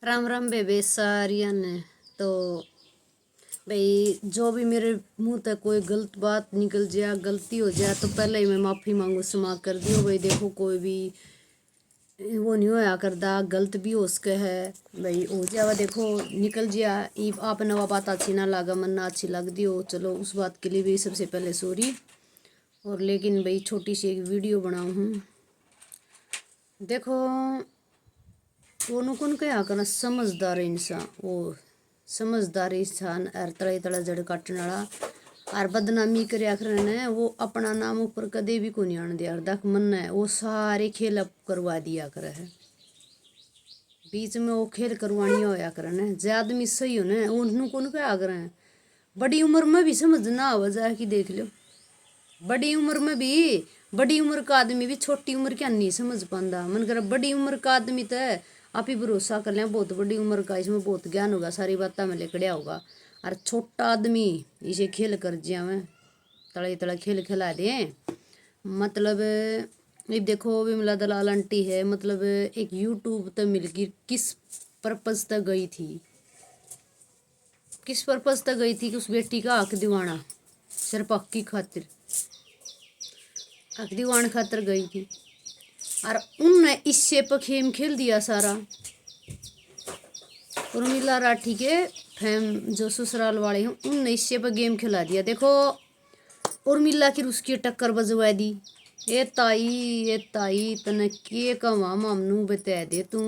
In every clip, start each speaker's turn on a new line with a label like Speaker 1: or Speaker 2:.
Speaker 1: राम राम बेबे सारिया ने। तो भाई जो भी मेरे मुंह तक कोई गलत बात निकल जाए, गलती हो जाए, तो पहले ही मैं माफ़ी मांगू, क्षमा कर दियो भाई। देखो कोई भी वो नहीं होया करदा, गलत भी हो सके है भाई, हो जावा देखो निकल जिया। आप नवा बात अच्छी ना लागा, मन ना अच्छी लग दी हो, चलो उस बात के लिए भी सबसे पहले सॉरी। और लेकिन भाई छोटी सी एक वीडियो बनाऊँ हूँ, देखो कौन क्या करना समझदार इंसान, वो समझदार इंसान और तड़े तड़े जड़ काटने वाला और बदनामी कर ने वो अपना नाम ऊपर कदे भी को नहीं आने दिया। देख मन है वो सारे खेल अब करवा दिया करे है, बीच में वो खेल करवानी होया करे ने। जे आदमी सही हो ने उन्होंने कौन क्या करे हैं, बड़ी उम्र में भी समझना हो जाए कि देख लो, बड़ी उम्र में भी बड़ी उम्र का आदमी भी छोटी उम्र क्या नहीं समझ पाता। मन कर बड़ी उम्र का आदमी तो आप ही भरोसा कर लें, बहुत बड़ी उम्र का, इसमें बहुत ज्ञान होगा, सारी बातें में लेकड़िया होगा। और छोटा आदमी इसे खेल कर जिया में तड़े तड़े खेल खिला दे। मतलब ये देखो विमला दलाल आंटी है, मतलब एक यूट्यूब तक मिल गई, किस पर्पज तक गई थी, किस पर्पज तक गई थी कि उस बेटी का हक दिवाना, सिर्फ हक की खातिर, हक दिवान खातर गई थी। और उनने इससे पर खेम खेल दिया सारा। उर्मिला राठी के फैम जो ससुराल वाले हैं उनने इससे पर गेम खिला दिया। देखो उर्मिला की उसकी टक्कर बजवा दी। ए ताई तने के कमा मामनू बता दे तू,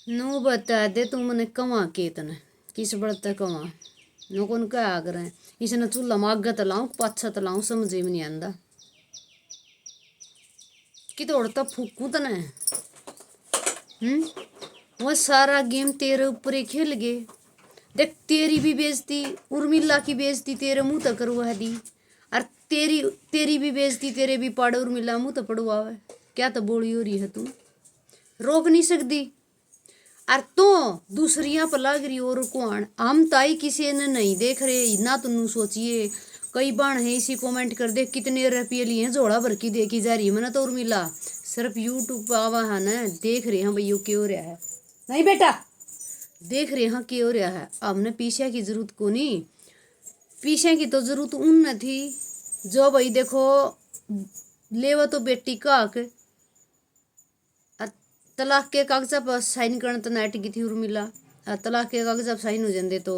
Speaker 1: नू बता दे तू मने कमा के तने किस बढ़ता कमा नो कौन क्या आग रहे हैं। इसने चूल्हा माग तलाऊं पाछा तलाऊं समझे में नहीं आंदा कि दौड़ता फूकू तने। वो सारा गेम तेरे ऊपर ही खेल गए। देख तेरी भी बेइज्जती, उर्मिला की बेइज्जती तेरे मुंह तक करवा दी, और तेरी तेरी भी बेइज्जती तेरे भी पाड़े उर्मिला मुंह तक पड़वावे। क्या तो बोली हो रही है तू, रोक नहीं सकती। और तो दूसरियां पर लाग रही और कौन, हम ताई किसी ने नहीं देख रहे ना, तुम सोचिए कई बार है इसी कमेंट कर दे कितने रुपये लिए झोड़ा भर की देखी जा रही है। मैंने तो उर्मिला सिर्फ यूट्यूब पर आवा है ना, देख रहे हैं भाई यो क्यों रहा है, नहीं बेटा देख रहे हैं क्यों रहा है। हमने पीछे की जरूरत को नहीं, पीछे की तो जरूरत उन न थी जो भाई देखो लेवा तो बेटी का हक, तलाक के कागजा पर साइन करने तो नाट की थी उर्मिला, तलाक के कागजा पर साइन हो जाते तो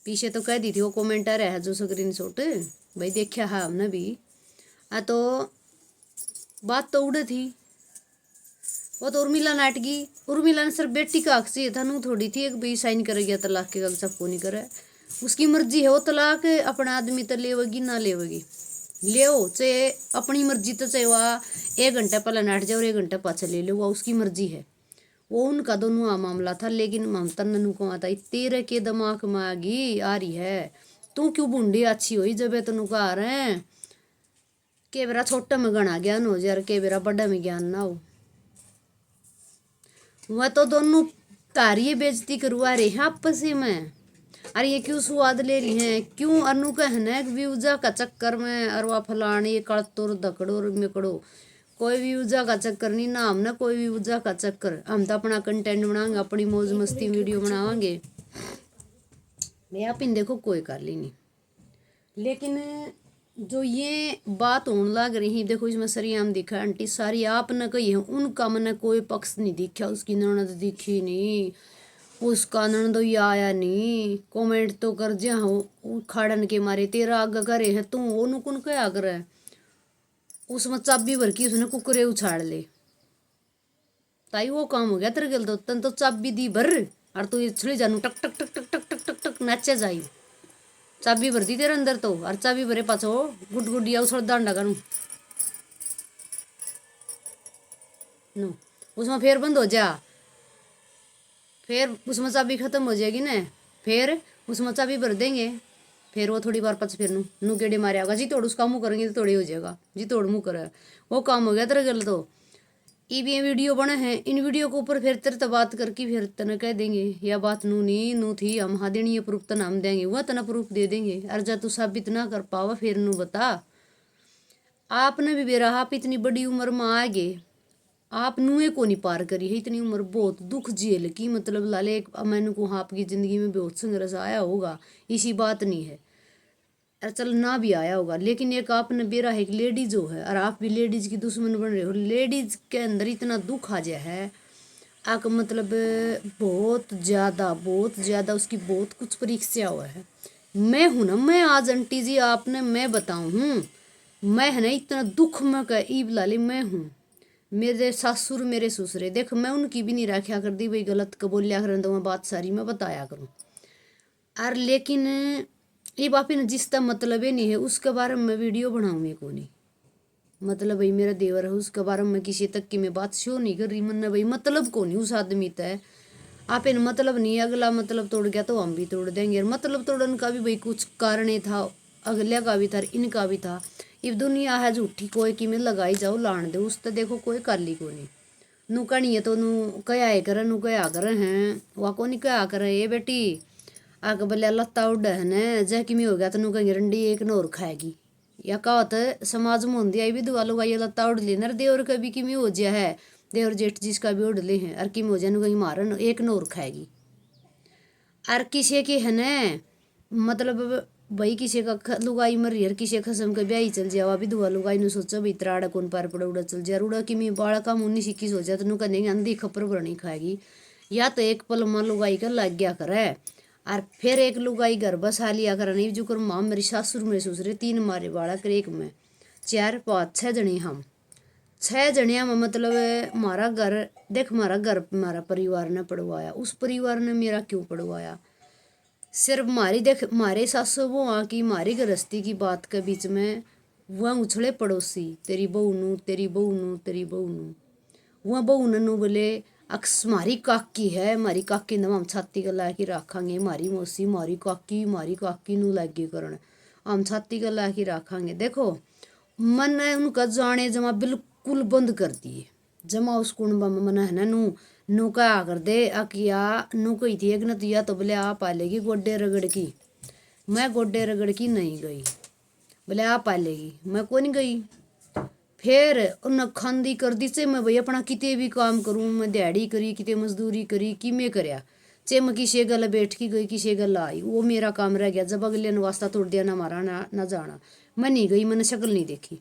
Speaker 1: पीछे तो कह दी थी। वो कमेंटर है जो स्क्रीन शॉट भाई देखा है हमने भी, तो बात तो उड़ थी। वो तो उर्मिला नाटकी, उर्मिला ने सिर्फ बेटी का हक चाहिए था, नू थोड़ी थी एक भाई साइन कर गया तलाक के कागज को नहीं करे, उसकी मर्जी है वो तलाक अपना आदमी तो लेवगी ना लेवगी ले चाहे अपनी मर्जी, तो चाहे वह 1 घंटा पहले नाट जाए और 1 घंटा पाछे ले लो, वह उसकी मर्जी है, वो उनका दोनों मामला था। लेकिन ममता ननू को आता तेरे के दिमाग में आगी आ रही है, तू क्यों बूढ़ी अच्छी हुई जब तेनू कहा रहे हैं के बेरा छोटा में गणा ज्ञान हो जाए, के बेरा बड़ा में ज्ञान ना हो। वह तो दोनों तारी बेइज्जती करवा रहे हैं आपस में, अरे ये क्यों स्वाद ले रही हैं, क्यों अनु कहना व्यूजा का चक्कर में अरवा फलानी कड़तुर दकड़ो मिकड़ो, कोई भी ऊर्जा का चक्कर नहीं ना, हमने कोई भी ऊर्जा का चक्कर, हम तो अपना कंटेंट बनाएंगे, अपनी मौज मस्ती वीडियो बनावांगे मैं आप इन देखो कोई कर ली नहीं। लेकिन जो ये बात होने लग रही देखो इसमें सरियाम दिखा आंटी सारी आपने कही है, उनका मैंने कोई पक्ष नहीं दिखा, उसकी ननद दिखी नहीं, उसका ननद आया नहीं, कमेंट तो कर जा खाड़न के मारे तेरा आगे करे है तू ओनू कुन क्या करे, उसमें चाबी भर की उसने कुकरे उछाड़ ले, ताई वो काम हो गया तेरे गल तो तन तो चाबी दी भर और तू छुड़ी जानू टक टक टक टक टक टक टक टक नाचे जाई, चाबी भर दी तेरे अंदर तो, और चाबी भरे पाछो गुड गुडिया उछड़ दांडा करूँ नो, उसमें फिर बंद हो जा, फिर उसमें चाबी खत्म हो जाएगी ना, फिर उसमें चाबी भर देंगे, फिर वो थोड़ी बार पच फिर नू गेड़े मारे आगा जी तोड़ उसका मुँह करेंगे तो थोड़ी हो जाएगा जी तोड़ मुँह करे, वो काम हो गया तेरे गल तो। ये वीडियो बने हैं, इन वीडियो के ऊपर फिर तेरे तो बात करके फिर तना कह देंगे या बात नू नहीं नू थी, हम हाँ देनी है प्रूफ तना हम देंगे, वह तना प्रूफ दे देंगे। और जा तू साबित ना कर पावा फिर नू बता, आपने भी बेरा आप इतनी बड़ी उम्र में आ गए, आप नुए को नहीं पार करी है इतनी उम्र, बहुत दुख झेल की, मतलब लाले मैंने को आपकी जिंदगी में बहुत संघर्ष आया होगा, इसी बात नहीं है, चल ना भी आया होगा, लेकिन एक आपने बेरा है, एक लेडीज हो है और आप भी लेडीज की दुश्मन बन रहे हो। लेडीज के अंदर इतना दुख आ जाए है आक, मतलब बहुत ज़्यादा उसकी बहुत कुछ परीक्षा हुआ है। मैं हूं ना, मैं आज आंटी जी आपने मैं बताऊं हूँ, मैं है ना इतना दुख में का ईब लाली मैं हूँ। मेरे सासुर मेरे ससुरे देख, मैं उनकी भी नहीं रखा कर दी भाई, गलत को बोलिया करें तो मैं बात सारी मैं बताया करूँ। और लेकिन ये बापी ने जिसका मतलब ही नहीं है उसके बारे में मैं वीडियो बनाऊंगी को नहीं, मतलब भाई मेरा देवर है उसके बारे में किसी तक की मैं बात शो नहीं कर रही, मन भाई मतलब को नहीं उस आदमी तय आप इन मतलब नहीं, अगला मतलब तोड़ गया तो हम भी तोड़ देंगे, और मतलब तोड़ने का भी भाई कुछ कारण ही था, अगले का भी था इनका भी था। इब दुनिया है झूठी, कोई की में लगाई जाओ लान दे उस तो देखो कोई काली को नहीं, नू कणी है तो नू कया करे, नू कया करे हैं वह को नहीं कया करे ये बेटी, आग बल्ले लत्ता उड़ है न जय कि हो गया तो नू कहीं रंडी एक नोर खाएगी, या कहत समाज में होंगी आई भी दुआ लोग ये लत्ता उड़ ले नर देवर कभी कि हो जा है, देवर जेठ जिसका भी उड़ ले हैं और किम हो जाए कहीं मारन एक नोर खाएगी। और किसी के है न मतलब भाई किसी का लुगाई मर रही है, किसी खसम का ब्याही चल जावा भी दुआ लुगाई नु सोचो भाई त्राड़ा कौन पार पड़ा उड़ा चल जा उड़ा कि मैं बाड़ा का मुन्नी सिक्की सोचा तो नु कहेंगे अंधी खपर बरनी खाएगी, या तो एक पल में लुगाई का लग गया करे और फिर एक लुगाई घर बसा लिया कर नहीं जो कर माँ मेरी सासुर मेरे ससुरे तीन मारे बाड़ा कर एक में 4 5 6 जने हम 6 जनिया में मतलब हमारा घर देख, हमारा घर हमारा परिवार ने पढ़वाया, उस परिवार ने मेरा क्यों पढ़वाया, सिर्फ हमारी देख हमारे सासू वो वहाँ की हमारी गृहस्थी की बात के बीच में वह उछले पड़ोसी तेरी बहू नू तेरी बहू नू तेरी बहू नू, वह बहू नू बोले अक्स हमारी काकी है, हमारी काकी ने हम छाती का लाके रखांगे, हमारी मौसी हमारी काकी नू लागे करण हम छाती का लाके रखांगे। देखो मन उनका जाने जमा बिल्कुल बंद कर दिए, जमा उस कुंडबा में मन है ना नू नू क्या कर दे अकिया नू कही थी एक नतिया तो बोले आप पालेगी गोड्डे रगड़ की, मैं गोड्डे रगड़ की नहीं गई, बोले आप पालेगी मैं कौन गई, फिर उन खांदी कर दी से मैं भाई अपना किते भी काम करूँ, मैं दिहाड़ी करी किते मजदूरी करी कि मैं करया चे मैं किसी गल बैठ की गई किसी गल आई, वो मेरा काम रह गया, जब अगले ने वास्ता तोड़ दिया ना मारा ना जाना, मैं नहीं गई, मैंने शक्ल नहीं देखी।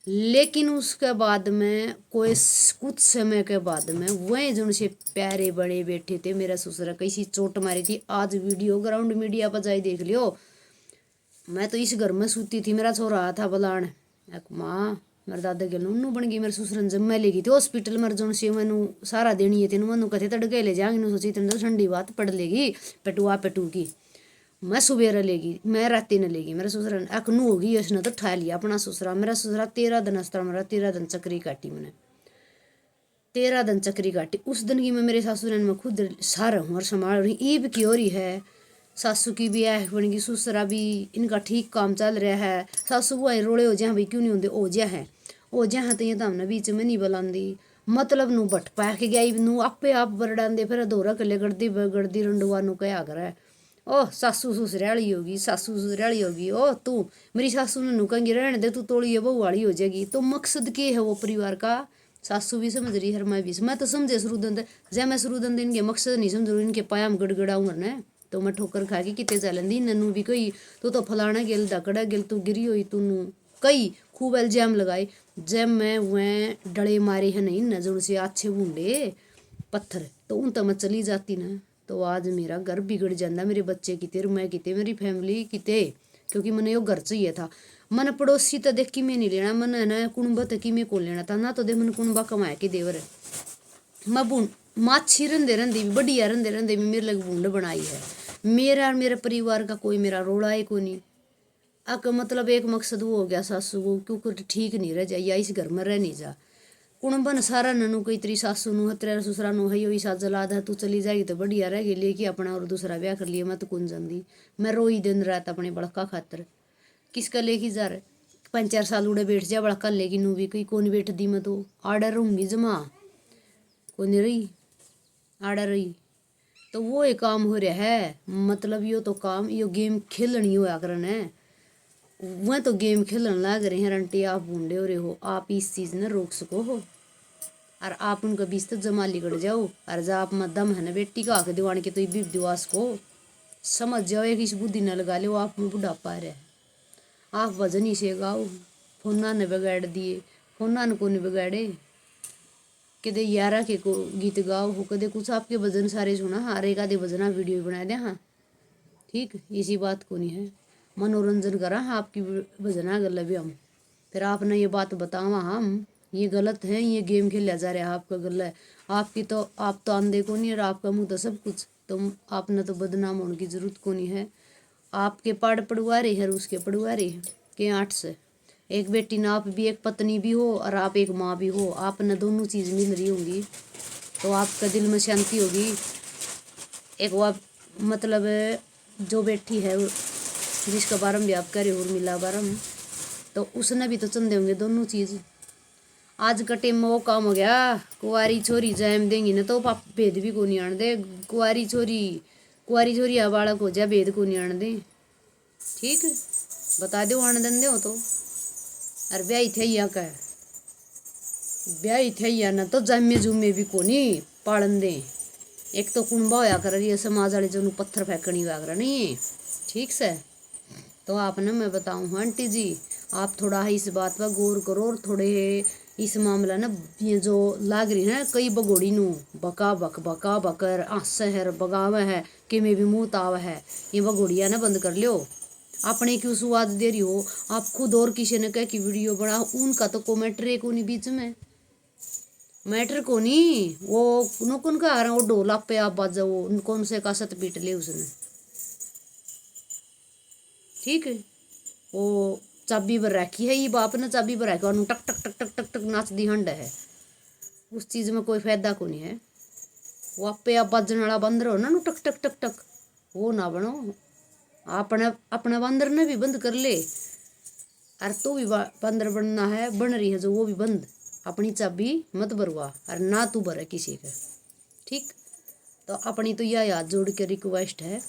Speaker 1: लेकिन उसके बाद में कोई कुछ समय के बाद में वह जो से प्यारे बड़े बैठे थे, मेरा ससुरा कैसी चोट मारी थी, आज वीडियो ग्राउंड मीडिया पर जाई देख लियो, मैं तो इस घर में सूती थी, मेरा छोरा था बलान माँ मेरे दादा के नू बन गई, मेरे ससुर ने जब मैं ले गई थी हॉस्पिटल मर जो से मैनू सारा देनी है तेन मनु कहते तड़के ले जाएंगे, सोची तेन तो ठंडी बात पड़ लेगी पेटुआ पेटू की, मैं सुबेरा लेगी मैं राती न लेगी, मेरा ससुरा अखनू होगी उसने तो ठा लिया अपना ससुरा, मेरा ससुरा 13 दिन अस्तर मेरा 13 दिन चक्री काटी, मैंने 13 दिन चक्री काटी, उस दिन की मैं मेरे सासुर ने मैं खुद सारा हूँ और संभाल रही, ईब की हो रही है, सासू की भी है बन गई, ससुरा भी इनका ठीक काम चल रहा है, सासू वो रोड़े हो जाए भाई क्यों नहीं होंगे ओ जा है ओ जा है, तो ये तो हमने बीच में नहीं बुलांदी, मतलब नू बट पा के गई नू आपे आप बरडांदे फिर दोरा कले गड़दी रंडुआ नू क्या करे, ओह सासू ससुराली होगी सासू ससुराली होगी, ओ तू मेरी सासू ने नू कहेंगी रहने दे तू तोड़ी बहू वाली हो जाएगी, तो मकसद क्या है वो परिवार का, सासू भी समझ रही है मैं भी, मैं तो समझे शुरुदन जय मैं शुरुदन इनके मकसद नहीं समझ रही, इनके पाया में गड़गड़ाऊँ ने तो मैं ठोकर खा के किते चलेंदी, ननू भी कही तो फलाना गेल दकड़ा गेल तू गिरी हुई तू कई खूब इल्जाम लगाए, जब मैं वह डड़े मारे हैं नहीं न जो से अच्छे बूंदे पत्थर तो उन तो मैं चली जाती ना, तो आज मेरा घर बिगड़ जाता, मेरे बच्चे किते मैं किते मेरी फैमिली किते, क्योंकि मैंने यो घर चाहिए था, मन पड़ोसी तो देख कि मैं नहीं लेना, मन है ना कुणबा तक कि मैं को लेना था ना, तो देख मैंने कुणबा कमाया के देवर मैं बूंद माछी रंधे रंधे भी बढ़िया रंधे रंधे भी मेरे लग बूंद बनाई है, मेरा और मेरे परिवार का कोई मेरा रोड़ा है को नहीं, अक मतलब एक मकसद वो हो गया सासू को क्योंकि ठीक नहीं रह जाए या इस घर में रह नहीं जा, कुणबन सारा ननू कई तेरी सासू नू तेरा ससुरा नू है सा जलाद है, तू चली जाएगी तो बढ़िया रहेगी लेके अपना और दूसरा ब्याह कर लिया, मैं तो कौन जानती, मैं रोई दिन रात अपने बड़का खातर किसका लेके जा रहे 5 4 साल उड़े बैठ जा बड़का लेगी नू भी कहीं कौन बैठ दी, मैं तो आडर रहूंगी जमा कौन रही आड़ा रही, तो वो एक काम हो रहा है, मतलब यो तो काम यो गेम खेलनी हो करन है, वह तो गेम खेलन लग रहे हैं रंटी, आप बूंदे हो रहे हो आप इस चीज ने रोक सको हो, और आप उनका बीच तक जमा लिगड़ जाओ और जब आप में दम है ना बेटी का आके दीवान के तो ये दिवास को समझ जाओ, एक इस बुद्धि न लगा लो आप में बुढ़ापा रहे। आप वजन ही से गाओ, फोना ने बिगाड़ दिए, फोना ने को नहीं बिगाड़े। कदे 11 के को गीत गाओ हो, कदे कुछ आपके भजन सारे सुना, हर एक आधे भजना वीडियो बना दे। हाँ ठीक, इसी बात को नहीं है, मनोरंजन करा हाँ आपकी भजना गल भी हम। फिर आपने ये बात बतावा हम ये गलत है, ये गेम खेला जा रहा है आपका गल है। आपकी तो आप तो आंधे को नहीं और आपका मुँह तो सब कुछ, तो आपने तो बदनाम होने की जरूरत को नहीं है। आपके पड़ुआरे है, उसके पड़ुआरे के 8 से एक बेटी ना, आप भी एक पत्नी भी हो और आप एक माँ भी हो, आपने दोनों चीज़ मिल रही होंगी तो आपका दिल में शांति होगी। एक वो मतलब जो बेटी है जिसका बारम भी आप करे उर्मिला बारम, तो उसने भी तो चंदे होंगे दोनों चीज़। आज का टेम में वो काम हो गया, कुंवारी छोरी जैम देंगी ना तो पाप भेद भी को नहीं आन दे। कुंवारी छोरी या बालक हो जाए भेद को नहीं आन दे। ठीक बता दो आन दे हो तो। अरे ब्याही थे या का ब्याही थे या ना तो जमे जुमे भी को नहीं पालन दे। एक तो कुंबा होया कर रही है समाज वाले जो पत्थर फेंकनी हुआ कर नहीं है। ठीक से तो आपने मैं बताऊँ आंटी जी, आप थोड़ा इस बात पर गौर करो और थोड़े इस मामला ना ये जो लाग रही है कई बगोड़ी नू बका बकर शहर बगावे है कि में भी मुँह ताव है, ये बगोड़िया ना बंद कर लियो। अपने क्यों स्वाद दे रही हो आप खुद, और किसी ने कह की वीडियो बना उनका तो को मैटर को नहीं बीच में मैटर को नहीं, वो नुकुन का आ रहा वो ढोला पे आप बाजाओ कौन से का सत पीट ले उसने। ठीक है वो चाबी पर रखी है, ये बाप ने चाबी पर रखी टक टक टक टक टक टक नाच दी हंड है, उस चीज़ में कोई फायदा को नहीं है। वो आपे आप बजने वाला बंदर हो ना टक टक टक टक, वो ना बनो। अपने अपने बंदर ने भी बंद कर ले, और तो भी बंदर बनना है बन रही है जो वो भी बंद, अपनी चाबी मत भरवा और ना तू भरे किसी का। ठीक तो अपनी तो यह याद जोड़ के रिक्वेस्ट है